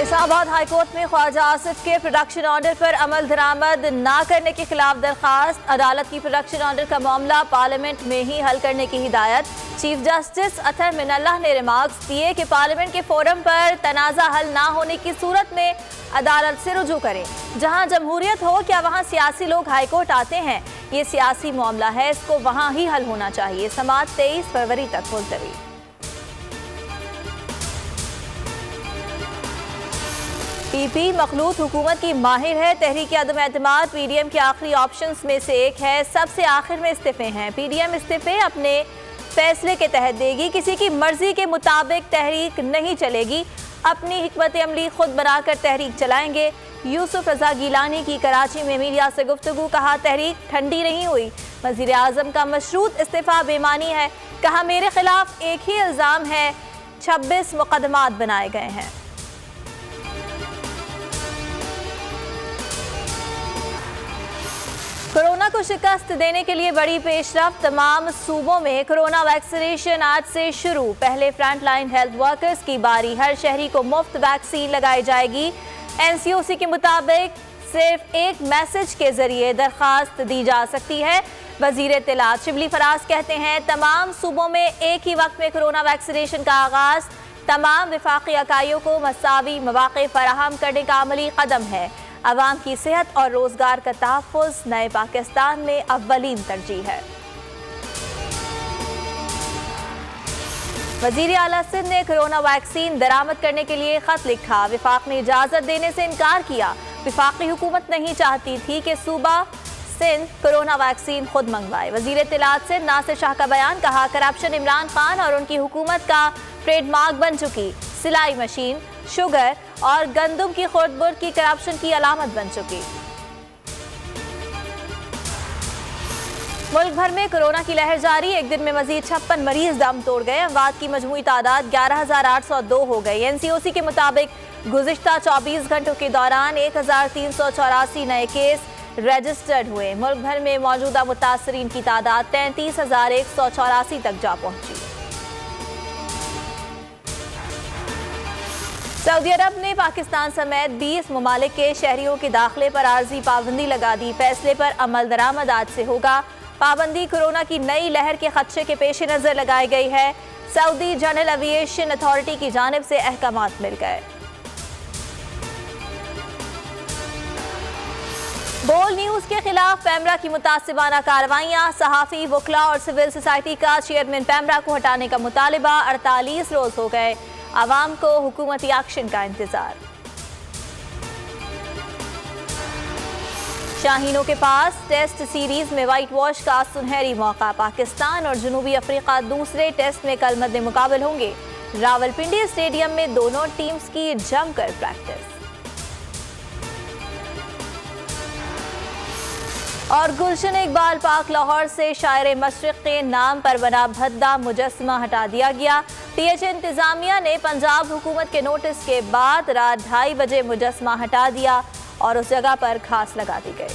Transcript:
Islamabad high court में ख्वाजा आसिफ के production order पर अमल दरामद न करने के खिलाफ दरखास्त। अदालत की प्रोडक्शन ऑर्डर का मामला पार्लियामेंट में ही हल करने की हिदायत। चीफ जस्टिस अतर मिनल्लाह ने रिमार्क्स दिए कि पार्लियामेंट के फोरम पर तनाज़ा हल ना होने की सूरत में अदालत से रुजू करें। जहां जमहूरियत हो, क्या वहां सियासी लोग हाईकोर्ट आते हैं? ये सियासी मामला है, इसको वहां ही हल होना चाहिए। समाअत 23 फरवरी तक मुलतवी। पीपी मखलूत हुकूमत की माहिर है। तहरीक अदम एतमाद पीडीएम के आखिरी ऑप्शंस में से एक है। सबसे आखिर में इस्तीफे हैं। पीडीएम इस्तीफे अपने फैसले के तहत देगी। किसी की मर्जी के मुताबिक तहरीक नहीं चलेगी। अपनी हिकमत अमली खुद बनाकर तहरीक चलाएंगे। यूसुफ रजा गिलानी की कराची में मीडिया से गुफ्तगू। कहा, तहरीक ठंडी नहीं हुई। वज़ीर आज़म का मशरूत इस्तीफा बेमानी है। कहा, मेरे खिलाफ एक ही इल्ज़ाम है, 26 मुकदमात बनाए गए हैं। कोरोना को शिकस्त देने के लिए बड़ी पेशरफ्त। तमाम सूबों में कोरोना वैक्सीनेशन आज से शुरू। पहले फ्रंट लाइन हेल्थ वर्कर्स की बारी। हर शहरी को मुफ्त वैक्सीन लगाई जाएगी। एनसीओसी के मुताबिक सिर्फ एक मैसेज के जरिए दरखास्त दी जा सकती है। वजीर इत्तलात शिबली फराज कहते हैं, तमाम सूबों में एक ही वक्त में कोरोना वैक्सीनेशन का आगाज तमाम विफाकी इकाइयों को मसावी मौक़े फराहम करने का अमली कदम है। अवाम की सेहत और रोजगार का तहफ़्फ़ुज़ नए पाकिस्तान में अव्वलीन तरजीह है। वज़ीर आला सिंध ने कोरोना वैक्सीन दरामद करने के लिए खत लिखा। विफाक ने इजाज़त देने से इनकार किया। विफाकी हुकूमत नहीं चाहती थी कि सूबा सिंध कोरोना वैक्सीन खुद मंगवाए। वज़ीर इत्तलात सिंध नासिर शाह का बयान। कहा, करप्शन इमरान खान और उनकी हुकूमत का ट्रेडमार्क बन चुकी। सिलाई मशीन, शुगर और गंदम की खुर्द-बुर्द की करप्शन की अलामत बन चुकी। मुल्क भर में कोरोना की लहर जारी। एक दिन में मजीद 56 मरीज दम तोड़ गए। अमवात की मजमूई तादाद 11,802 हो गई। एनसीओसी के मुताबिक गुज़िश्ता 24 घंटों के दौरान 1,384 नए केस रजिस्टर्ड हुए। मुल्क भर में मौजूदा मुतासरीन की तादाद 33,184 तक जा पहुंची। सऊदी अरब ने पाकिस्तान समेत 20 ममालिक के शहरियों के दाखिले पर आर्जी पाबंदी लगा दी। फैसले पर अमल दरामद आज से होगा। पाबंदी कोरोना की नई लहर के खदशे के पेश नज़र लगाई गई है। सऊदी जनरल एविएशन अथॉरिटी की जानिब से अहकामात मिल गए। बोल न्यूज़ के खिलाफ पैमरा की मुतासिबाना कार्रवाइयाँ। सहाफ़ी, वकला और सिविल सोसाइटी का चेयरमैन पैमरा को हटाने का मुतालिबा। 48 रोज हो गए। आवाम को हुकूमती एक्शन का इंतजार। शाहीनों के पास टेस्ट सीरीज में वाइट वॉश का सुनहरी मौका। पाकिस्तान और जनूबी अफ्रीका दूसरे टेस्ट में कल मद्दे मुकाबल होंगे। रावलपिंडी स्टेडियम में दोनों टीम्स की जमकर प्रैक्टिस। और गुलशन इकबाल पाक लाहौर से शायर मशरिक़ के नाम पर बना भद्दा मुजस्समा हटा दिया गया। टीएच इंतजामिया ने पंजाब हुकूमत के नोटिस के बाद रात 2:30 बजे मुजस्समा हटा दिया और उस जगह पर घास लगा दी गई।